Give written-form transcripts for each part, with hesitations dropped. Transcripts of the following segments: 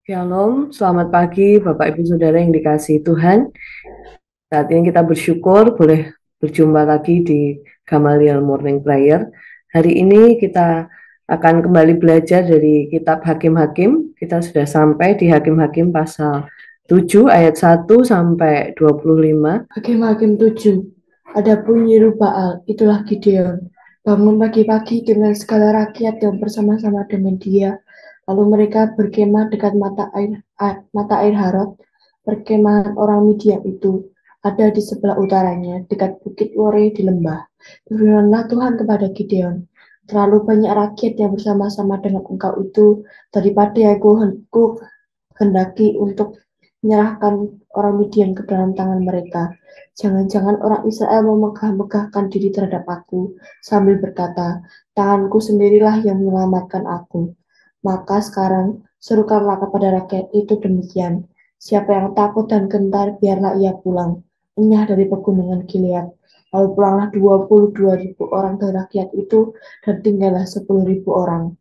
Shalom, selamat pagi Bapak Ibu Saudara yang dikasihi Tuhan. Saat ini kita bersyukur boleh berjumpa lagi di Gamaliel Morning Prayer. Hari ini kita akan kembali belajar dari kitab Hakim-Hakim. Kita sudah sampai di Hakim-Hakim pasal 7 ayat 1 sampai 25. Hakim-Hakim 7. Adapun Yerubbaal, itulah Gideon, bangun pagi-pagi dengan segala rakyat yang bersama-sama dengan dia. Lalu mereka berkemah dekat mata air Harod. Perkemahan orang Midian itu ada di sebelah utaranya, dekat bukit Wore di lembah. Berfirmanlah Tuhan kepada Gideon, terlalu banyak rakyat yang bersama-sama dengan engkau itu daripada yang ku hendaki untuk menyerahkan orang Midian ke dalam tangan mereka. Jangan-jangan orang Israel memegah-megahkan diri terhadap aku, sambil berkata, tanganku sendirilah yang menyelamatkan aku. Maka sekarang serukanlah kepada rakyat itu demikian. Siapa yang takut dan gentar, biarlah ia pulang, enyah dari pegunungan Gilead. Lalu pulanglah 22.000 orang dari rakyat itu, dan tinggallah 10.000 orang.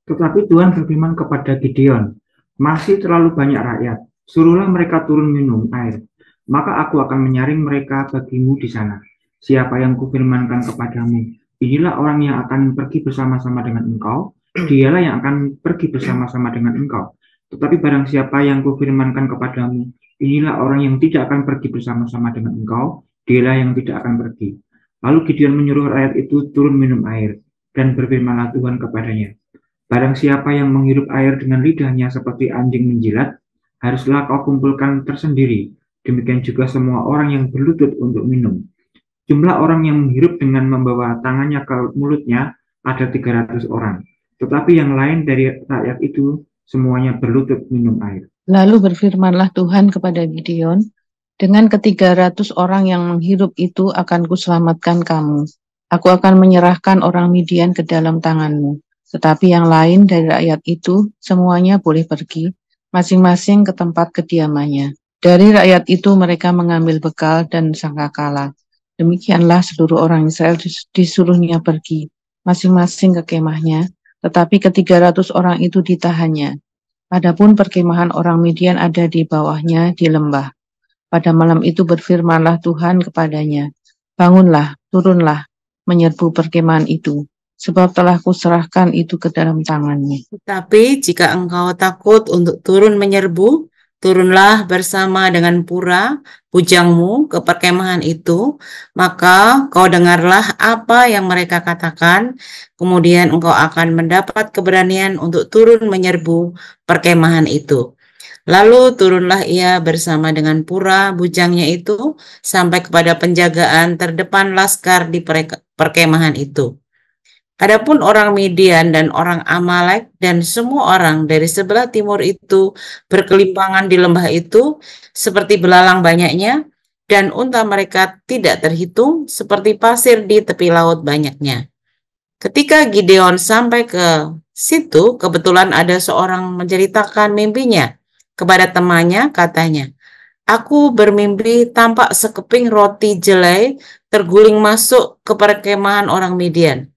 Tetapi Tuhan berfirman kepada Gideon, masih terlalu banyak rakyat, suruhlah mereka turun minum air, maka aku akan menyaring mereka bagimu di sana. Siapa yang kufirmankan kepadamu, inilah orang yang akan pergi bersama-sama dengan engkau, dialah yang akan pergi bersama-sama dengan engkau. Tetapi barang siapa yang kufirmankan kepadamu, inilah orang yang tidak akan pergi bersama-sama dengan engkau, dialah yang tidak akan pergi. Lalu Gideon menyuruh rakyat itu turun minum air, dan berfirmanlah Tuhan kepadanya, barang siapa yang menghirup air dengan lidahnya seperti anjing menjilat, haruslah kau kumpulkan tersendiri. Demikian juga semua orang yang berlutut untuk minum. Jumlah orang yang menghirup dengan membawa tangannya ke mulutnya ada 300 orang. Tetapi yang lain dari rakyat itu semuanya berlutut minum air. Lalu berfirmanlah Tuhan kepada Gideon, dengan ke-300 orang yang menghirup itu akan kuselamatkan kamu. Aku akan menyerahkan orang Midian ke dalam tanganmu. Tetapi yang lain dari rakyat itu semuanya boleh pergi, masing-masing ke tempat kediamannya. Dari rakyat itu mereka mengambil bekal dan sangkakala. Demikianlah seluruh orang Israel disuruhnya pergi, masing-masing ke kemahnya, tetapi ke-300 orang itu ditahannya. Adapun perkemahan orang Midian ada di bawahnya di lembah. Pada malam itu berfirmanlah Tuhan kepadanya, bangunlah, turunlah, menyerbu perkemahan itu, sebab telah kuserahkan itu ke dalam tanganmu. Tetapi jika engkau takut untuk turun menyerbu, turunlah bersama dengan Pura, bujangmu, ke perkemahan itu, maka kau dengarlah apa yang mereka katakan, kemudian engkau akan mendapat keberanian untuk turun menyerbu perkemahan itu. Lalu turunlah ia bersama dengan Pura, bujangnya itu, sampai kepada penjagaan terdepan laskar di perkemahan itu. Adapun orang Midian dan orang Amalek dan semua orang dari sebelah timur itu berkelimpangan di lembah itu seperti belalang banyaknya, dan unta mereka tidak terhitung seperti pasir di tepi laut banyaknya. Ketika Gideon sampai ke situ, kebetulan ada seorang menceritakan mimpinya kepada temannya, katanya, aku bermimpi tampak sekeping roti jelai terguling masuk ke perkemahan orang Midian.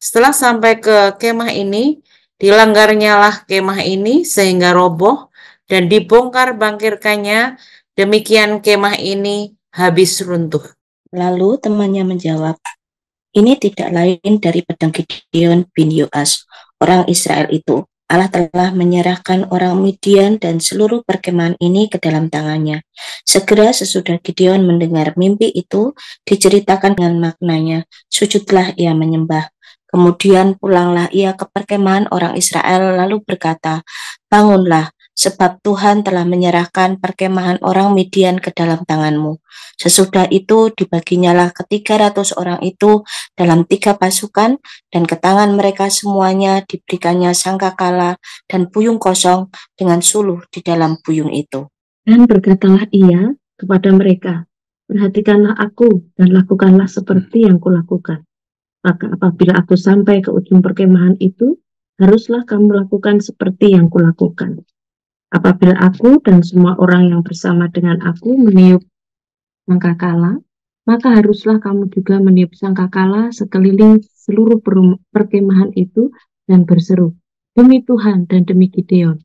Setelah sampai ke kemah ini, dilanggarnyalah kemah ini sehingga roboh dan dibongkar bangkirkannya, demikian kemah ini habis runtuh. Lalu temannya menjawab, ini tidak lain dari pedang Gideon bin Yoas, orang Israel itu. Allah telah menyerahkan orang Midian dan seluruh perkemahan ini ke dalam tangannya. Segera sesudah Gideon mendengar mimpi itu, diceritakan dengan maknanya, sujudlah ia menyembah. Kemudian pulanglah ia ke perkemahan orang Israel lalu berkata, bangunlah, sebab Tuhan telah menyerahkan perkemahan orang Midian ke dalam tanganmu. Sesudah itu dibaginyalah ke-300 orang itu dalam 3 pasukan, dan ke tangan mereka semuanya diberikannya sangkakala dan buyung kosong dengan suluh di dalam buyung itu. Dan berkatalah ia kepada mereka, perhatikanlah aku dan lakukanlah seperti yang kulakukan. Maka apabila aku sampai ke ujung perkemahan itu, haruslah kamu lakukan seperti yang kulakukan. Apabila aku dan semua orang yang bersama dengan aku meniup sangkakala, maka haruslah kamu juga meniup sangkakala sekeliling seluruh perkemahan itu dan berseru, demi Tuhan dan demi Gideon.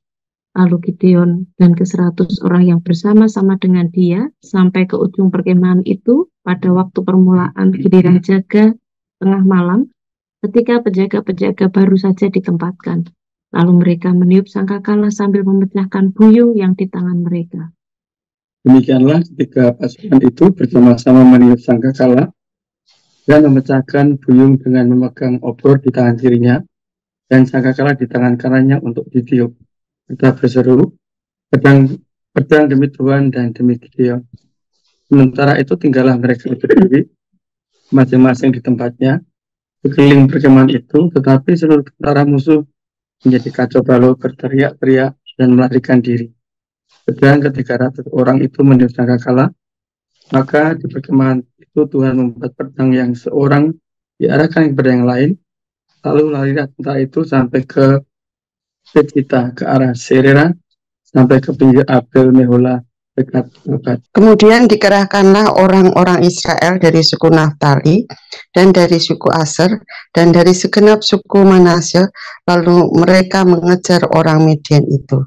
Lalu Gideon dan ke-100 orang yang bersama-sama dengan dia sampai ke ujung perkemahan itu pada waktu permulaan giliran jaga tengah malam, ketika penjaga-penjaga baru saja ditempatkan. Lalu mereka meniup sangkakala sambil memecahkan buyung yang di tangan mereka. Demikianlah ketika pasukan itu bersama-sama meniup sangkakala dan memecahkan buyung dengan memegang obor di tangan kirinya dan sangkakala di tangan kanannya untuk ditiup. Mereka berseru, pedang demi Tuhan dan demi Gideon. Sementara itu tinggallah mereka berdiri, masing-masing di tempatnya, sekeliling perkemahan itu, tetapi seluruh tentara musuh menjadi kacau balau, berteriak-teriak, dan melarikan diri. Sedang ketika 300 orang itu meniup sangkakala, maka di perkemahan itu Tuhan membuat pedang yang seorang diarahkan kepada yang lain, lalu larilah tentara itu sampai ke Pecita, ke arah Serera, sampai ke pinggir Abel Mehola dekat Abad. Kemudian dikerahkanlah orang-orang Israel dari suku Naftali dan dari suku Aser dan dari segenap suku Manasye, lalu mereka mengejar orang Midian itu.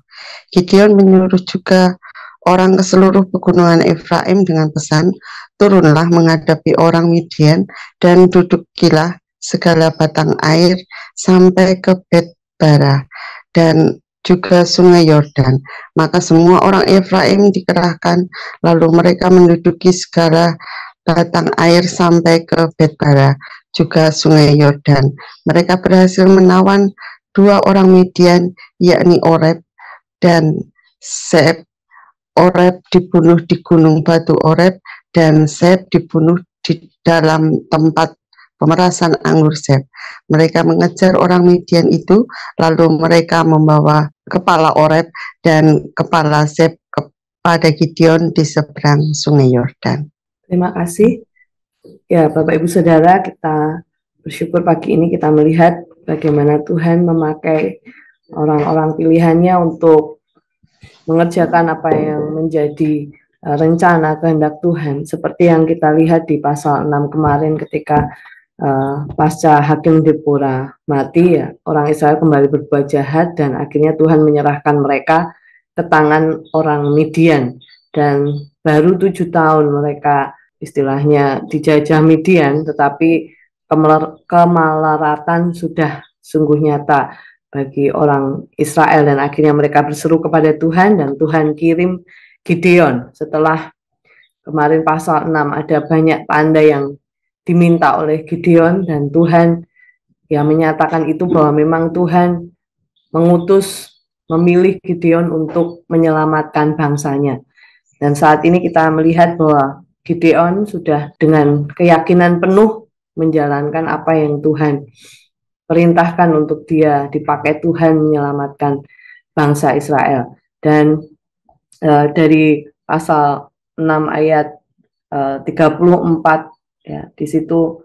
Gideon menyuruh juga orang ke seluruh pegunungan Efraim dengan pesan, turunlah menghadapi orang Midian dan dudukilah segala batang air sampai ke Bet-bara dan juga sungai Yordan. Maka semua orang Efraim dikerahkan, lalu mereka menduduki segala batang air sampai ke Bet-bara, juga sungai Yordan. Mereka berhasil menawan 2 orang Midian, yakni Oreb dan Seb. Oreb dibunuh di gunung batu Oreb, dan Seb dibunuh di dalam tempat pemerasan anggur Seb. Mereka mengejar orang Midian itu, lalu mereka membawa kepala Oreb dan kepala Seb kepada Gideon di seberang sungai Yordan. Terima kasih. Ya, Bapak Ibu Saudara, kita bersyukur pagi ini kita melihat bagaimana Tuhan memakai orang-orang pilihannya untuk mengerjakan apa yang menjadi rencana kehendak Tuhan. Seperti yang kita lihat di pasal 6 kemarin ketika pasca Hakim Debora mati, ya, orang Israel kembali berbuat jahat dan akhirnya Tuhan menyerahkan mereka ke tangan orang Midian, dan baru 7 tahun mereka istilahnya dijajah Midian, tetapi kemelaratan sudah sungguh nyata bagi orang Israel, dan akhirnya mereka berseru kepada Tuhan dan Tuhan kirim Gideon. Setelah kemarin pasal 6 ada banyak tanda yang diminta oleh Gideon, dan Tuhan yang menyatakan itu bahwa memang Tuhan memilih Gideon untuk menyelamatkan bangsanya. Dan saat ini kita melihat bahwa Gideon sudah dengan keyakinan penuh menjalankan apa yang Tuhan perintahkan untuk dia dipakai Tuhan menyelamatkan bangsa Israel. Dan dari pasal 6 ayat 34, ya, di situ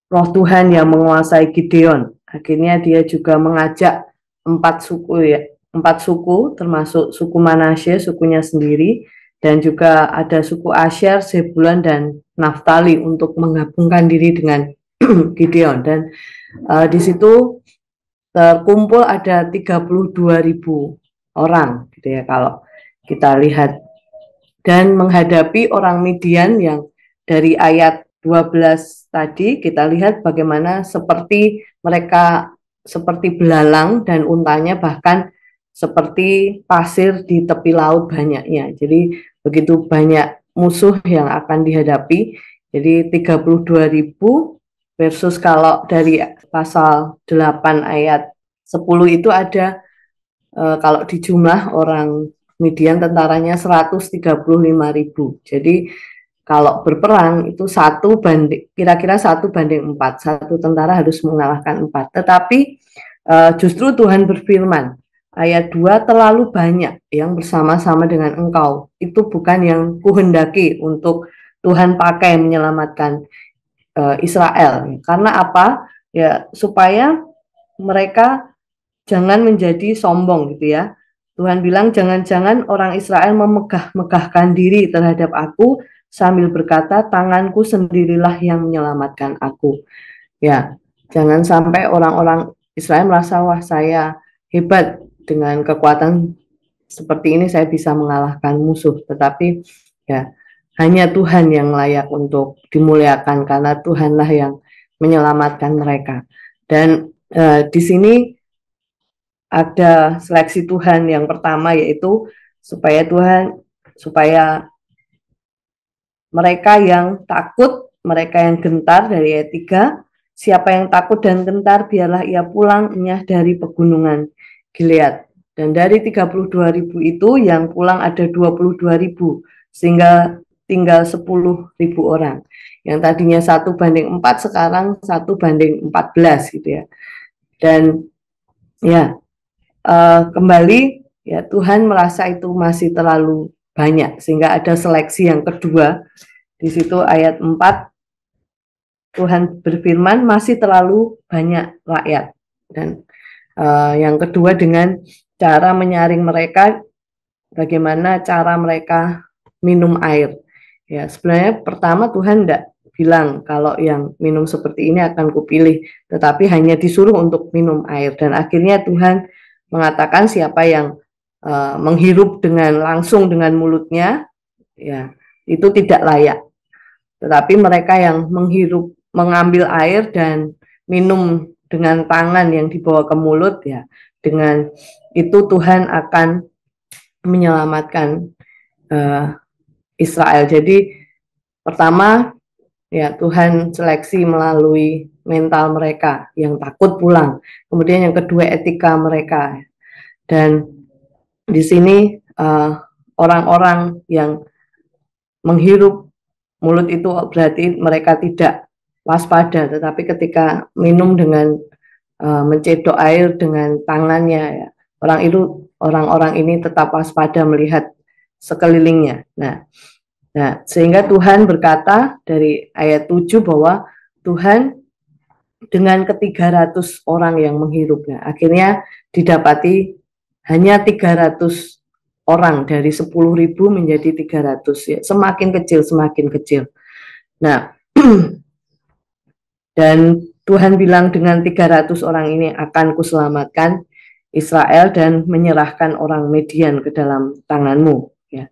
Roh Tuhan yang menguasai Gideon. Akhirnya dia juga mengajak 4 suku termasuk suku Manasye, sukunya sendiri, dan juga ada suku Asher, Zebulon dan Naftali untuk menggabungkan diri dengan Gideon. Dan di situ terkumpul ada 32.000 orang, gitu ya, kalau kita lihat, dan menghadapi orang Midian yang dari ayat 12 tadi kita lihat bagaimana seperti mereka seperti belalang dan untanya bahkan seperti pasir di tepi laut banyaknya. Jadi begitu banyak musuh yang akan dihadapi. Jadi 32.000 versus kalau dari pasal 8 ayat 10 itu ada kalau dijumlah orang Midian tentaranya 135.000. Jadi kalau berperang itu kira-kira 1:4, satu tentara harus mengalahkan 4. Tetapi justru Tuhan berfirman, ayat 2, terlalu banyak yang bersama-sama dengan engkau, itu bukan yang kuhendaki untuk Tuhan pakai menyelamatkan Israel. Karena apa? Ya, supaya mereka jangan menjadi sombong, gitu ya. Tuhan bilang jangan-jangan orang Israel memegah-megahkan diri terhadap aku sambil berkata, tanganku sendirilah yang menyelamatkan aku. Ya, jangan sampai orang-orang Israel merasa, wah saya hebat, dengan kekuatan seperti ini saya bisa mengalahkan musuh, tetapi ya hanya Tuhan yang layak untuk dimuliakan karena Tuhanlah yang menyelamatkan mereka. Dan di sini ada seleksi Tuhan yang pertama, yaitu supaya mereka yang takut, mereka yang gentar, dari ayat 3, siapa yang takut dan gentar biarlah ia pulang enyah dari pegunungan Gilead. Dan dari 32.000 itu yang pulang ada 22.000, sehingga tinggal 10.000 orang. Yang tadinya 1:4 sekarang 1:14 gitu ya. Dan ya kembali ya Tuhan merasa itu masih terlalu banyak, sehingga ada seleksi yang kedua. Di situ ayat 4 Tuhan berfirman masih terlalu banyak rakyat. Dan yang kedua dengan cara menyaring mereka, bagaimana cara mereka minum air. Ya, sebenarnya pertama Tuhan tidak bilang kalau yang minum seperti ini akan kupilih, tetapi hanya disuruh untuk minum air. Dan akhirnya Tuhan mengatakan siapa yang menghirup langsung dengan mulutnya, ya itu tidak layak. Tetapi mereka yang mengambil air dan minum dengan tangan yang dibawa ke mulut, ya dengan itu Tuhan akan menyelamatkan Israel. Jadi pertama ya Tuhan seleksi melalui mental mereka yang takut pulang. Kemudian yang kedua etika mereka. Dan di sini orang-orang yang menghirup mulut itu berarti mereka tidak waspada, tetapi ketika minum dengan mencedok air dengan tangannya, ya, orang-orang ini tetap waspada melihat sekelilingnya. Nah, sehingga Tuhan berkata dari ayat 7 bahwa Tuhan dengan ke-300 orang yang menghirupnya, akhirnya didapati hanya 300 orang dari 10.000 menjadi 300, ya, semakin kecil. Nah, dan Tuhan bilang dengan 300 orang ini akan kuselamatkan Israel dan menyerahkan orang Midian ke dalam tanganmu, ya.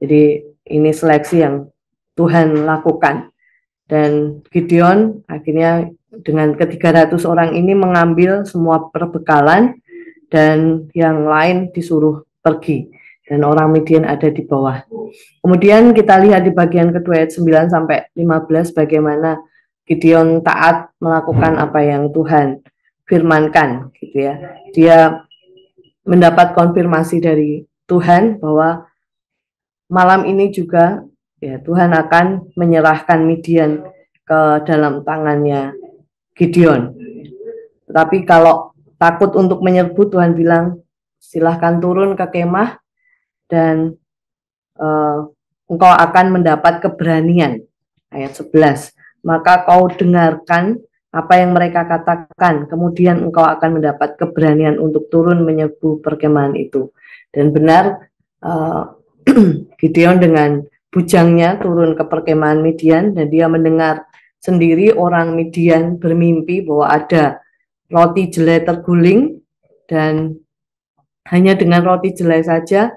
Jadi ini seleksi yang Tuhan lakukan. Dan Gideon akhirnya dengan ke-300 orang ini mengambil semua perbekalan dan yang lain disuruh pergi. Dan orang Midian ada di bawah. Kemudian kita lihat di bagian kedua ayat 9-15 bagaimana Gideon taat melakukan apa yang Tuhan firmankan, gitu ya. Dia mendapat konfirmasi dari Tuhan bahwa malam ini juga ya Tuhan akan menyerahkan Midian ke dalam tangannya Gideon. Tetapi kalau takut untuk menyerbu, Tuhan bilang silahkan turun ke kemah dan engkau akan mendapat keberanian. Ayat 11. Maka kau dengarkan apa yang mereka katakan, kemudian engkau akan mendapat keberanian untuk turun menyerbu perkemahan itu. Dan benar Gideon dengan bujangnya turun ke perkemahan Midian, dan dia mendengar sendiri orang Midian bermimpi bahwa ada roti jelai terguling, dan hanya dengan roti jelai saja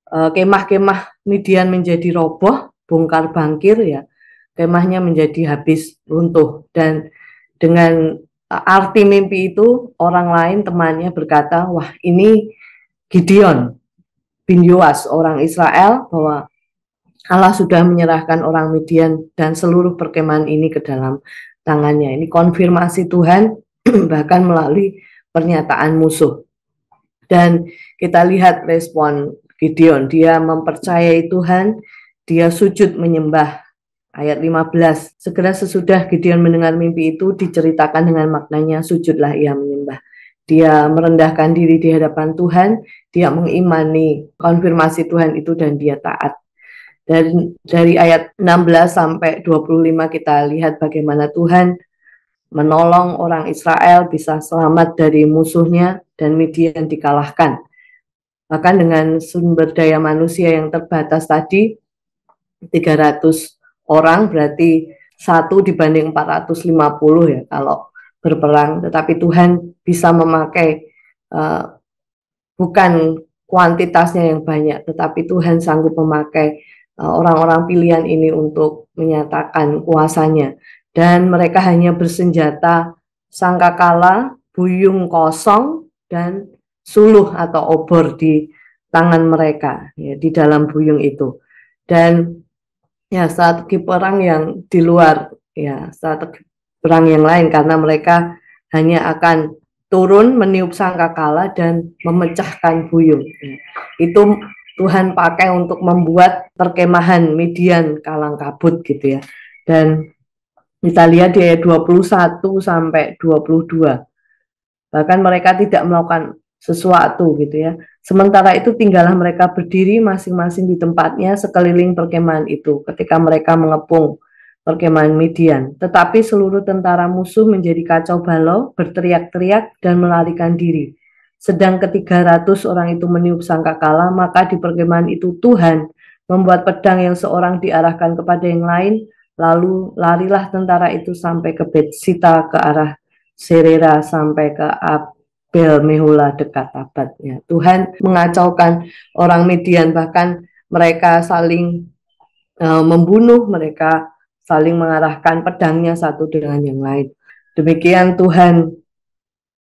kemah-kemah Midian menjadi roboh, bongkar bangkir, ya, kemahnya menjadi habis runtuh. Dan dengan arti mimpi itu orang lain temannya berkata, wah ini Gideon bin Yoas orang Israel, bahwa Allah sudah menyerahkan orang Midian dan seluruh perkemahan ini ke dalam tangannya. Ini konfirmasi Tuhan bahkan melalui pernyataan musuh. Dan kita lihat respon Gideon, dia mempercayai Tuhan, dia sujud menyembah. Ayat 15, segera sesudah Gideon mendengar mimpi itu diceritakan dengan maknanya, sujudlah ia menyembah. Dia merendahkan diri di hadapan Tuhan, dia mengimani konfirmasi Tuhan itu dan dia taat. Dan dari ayat 16-25 kita lihat bagaimana Tuhan menolong orang Israel bisa selamat dari musuhnya dan Midian dikalahkan. Bahkan dengan sumber daya manusia yang terbatas tadi, 300 orang berarti 1 dibanding 450 ya kalau berperang. Tetapi Tuhan bisa memakai bukan kuantitasnya yang banyak, tetapi Tuhan sanggup memakai orang-orang pilihan ini untuk menyatakan kuasanya. Dan mereka hanya bersenjata sangkakala, buyung kosong, dan suluh atau obor di tangan mereka, ya, di dalam buyung itu. Dan ya, strategi perang yang di luar, ya, strategi perang yang lain, karena mereka hanya akan turun meniup sangkakala dan memecahkan buyung. Itu Tuhan pakai untuk membuat perkemahan Midian kalang kabut gitu ya. Dan kita lihat di ayat 21 sampai 22. Bahkan mereka tidak melakukan sesuatu gitu ya. Sementara itu tinggallah mereka berdiri masing-masing di tempatnya sekeliling perkemahan itu ketika mereka mengepung perkemahan Midian. Tetapi seluruh tentara musuh menjadi kacau balau, berteriak-teriak dan melarikan diri. Sedang ke-300 orang itu meniup sangkakala, maka di perkemahan itu Tuhan membuat pedang yang seorang diarahkan kepada yang lain, lalu larilah tentara itu sampai ke Betsita ke arah Serera sampai ke Abel Mehola dekat Tabatnya. Tuhan mengacaukan orang Midian, bahkan mereka saling membunuh, mereka saling mengarahkan pedangnya satu dengan yang lain. Demikian Tuhan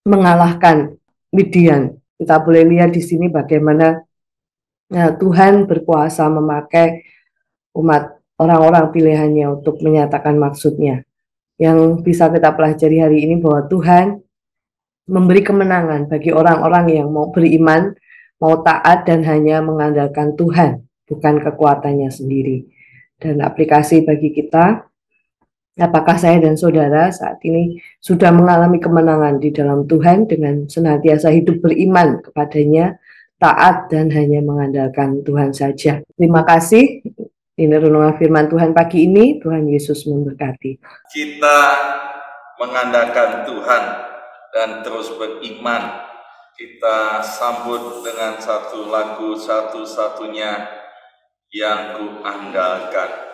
mengalahkan Midian. Kita boleh lihat di sini bagaimana Tuhan berkuasa memakai umat orang-orang pilihannya untuk menyatakan maksudnya. Yang bisa kita pelajari hari ini bahwa Tuhan memberi kemenangan bagi orang-orang yang mau beriman, mau taat dan hanya mengandalkan Tuhan, bukan kekuatannya sendiri. Dan aplikasi bagi kita, apakah saya dan saudara saat ini sudah mengalami kemenangan di dalam Tuhan dengan senantiasa hidup beriman kepadanya, taat dan hanya mengandalkan Tuhan saja. Terima kasih. Ini renungan firman Tuhan pagi ini. Tuhan Yesus memberkati. Kita mengandalkan Tuhan dan terus beriman. Kita sambut dengan satu lagu satu-satunya yang ku andalkan.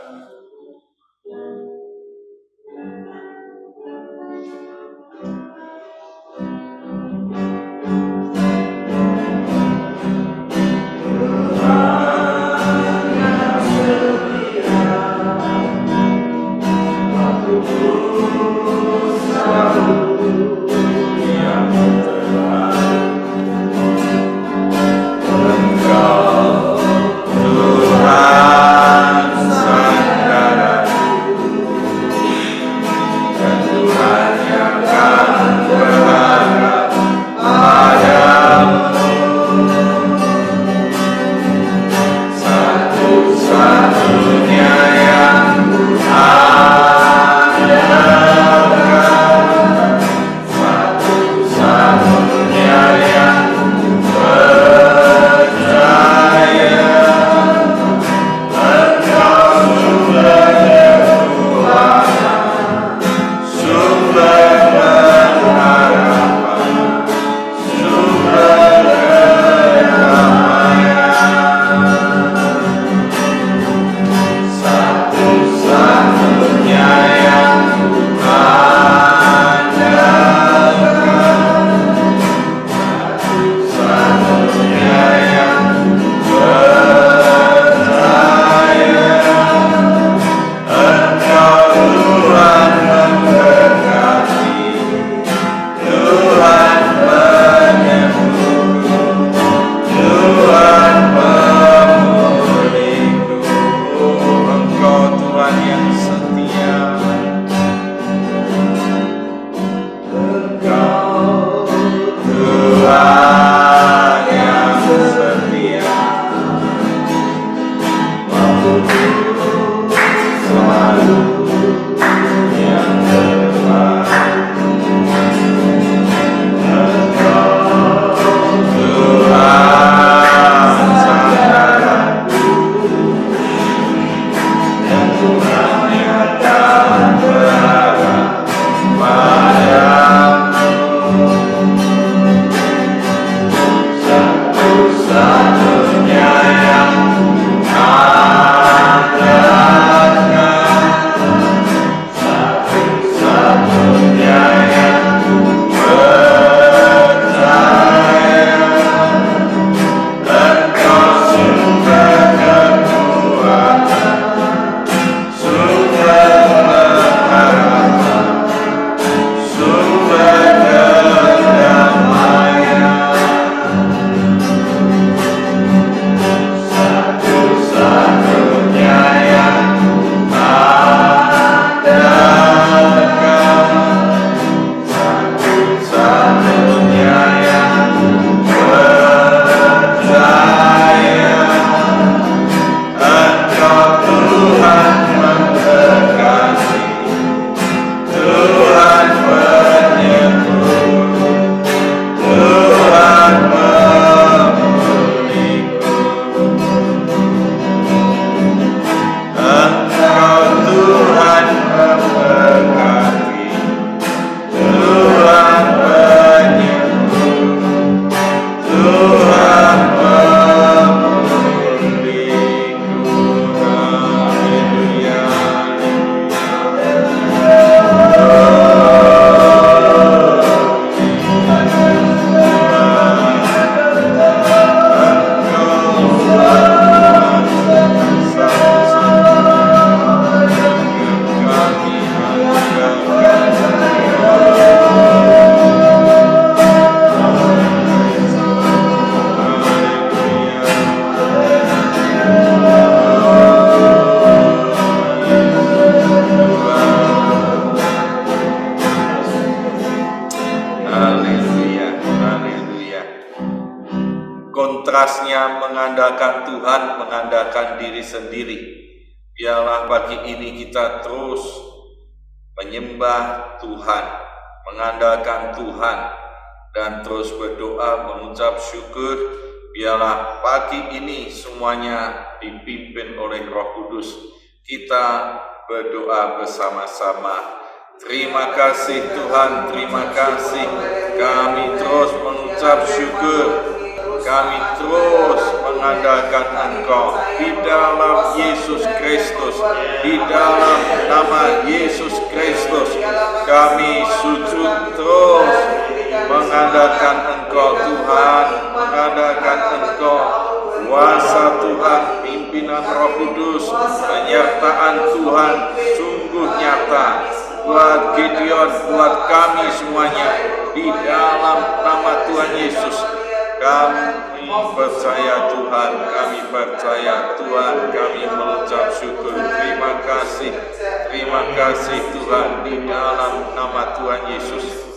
Tuhan kontrasnya mengandalkan Tuhan, mengandalkan diri sendiri. Biarlah pagi ini kita terus menyembah Tuhan, mengandalkan Tuhan, dan terus berdoa mengucap syukur. Biarlah pagi ini semuanya dipimpin oleh Roh Kudus. Kita berdoa bersama-sama. Terima kasih Tuhan, terima kasih. Kami terus mengucap syukur. Kami terus mengandalkan Engkau di dalam Yesus Kristus, di dalam nama Yesus Kristus. Kami sujud terus mengandalkan Engkau Tuhan, mengandalkan Engkau, kuasa Tuhan, pimpinan Roh Kudus, penyertaan Tuhan sungguh nyata buat Gideon, buat kami semuanya di dalam nama Tuhan Yesus. Kami percaya Tuhan, kami percaya Tuhan, kami mengucap syukur. Terima kasih Tuhan di dalam nama Tuhan Yesus.